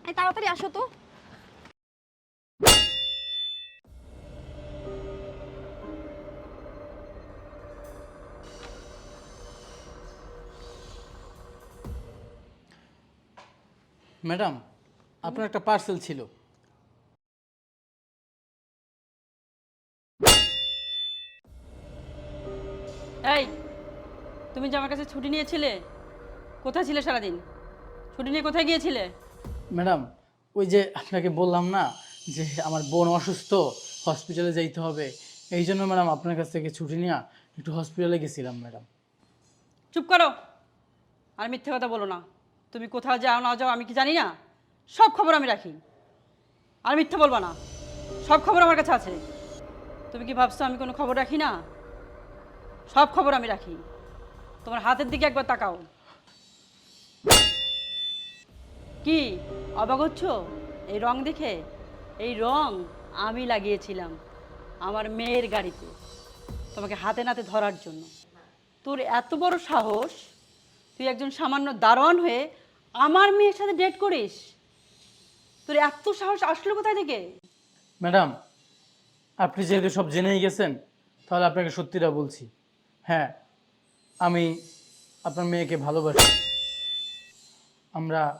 এই তাড়াতাড়ি আসো তো। ম্যাডাম, আপনার একটা পার্সেল ছিল। এই, তুমি যে আমার কাছে ছুটি নিয়েছিলে, কোথায় ছিলে সারাদিন? ছুটি নিয়ে কোথায় গিয়েছিলে? ম্যাডাম, ওই যে আপনাকে বললাম না যে আমার বোন অসুস্থ, হসপিটালে যাইতে হবে, এই জন্য ম্যাডাম আপনার কাছ থেকে ছুটি নিয়ে একটু হসপিটালে গেছিলাম ম্যাডাম। চুপ করো, আর মিথ্যে কথা বলো না। তুমি কোথাও যাও না যাও আমি কি জানি না? সব খবর আমি রাখি। আর মিথ্যে বলবা না, সব খবর আমার কাছে আছে। তুমি কি ভাবছো আমি কোনো খবর রাখি না? সব খবর আমি রাখি। তোমার হাতের দিকে একবার তাকাও। কি অবাক হচ্ছ এই রং দেখে? এই রং আমি লাগিয়েছিলাম আমার মেয়ের গাড়িতে, তোমাকে হাতে নাতে ধরার জন্য। তোর এত বড় সাহস, তুই একজন সামান্য দারোয়ান হয়ে আমার মেয়ের সাথে ডেট করিস? তোর এত সাহস আসলো কোথায় থেকে? ম্যাডাম, আপনি যেহেতু সব জেনেই গেছেন, তাহলে আপনাকে সত্যিটা বলছি। হ্যাঁ, আমি আপনার মেয়েকে ভালোবাসি। আমরা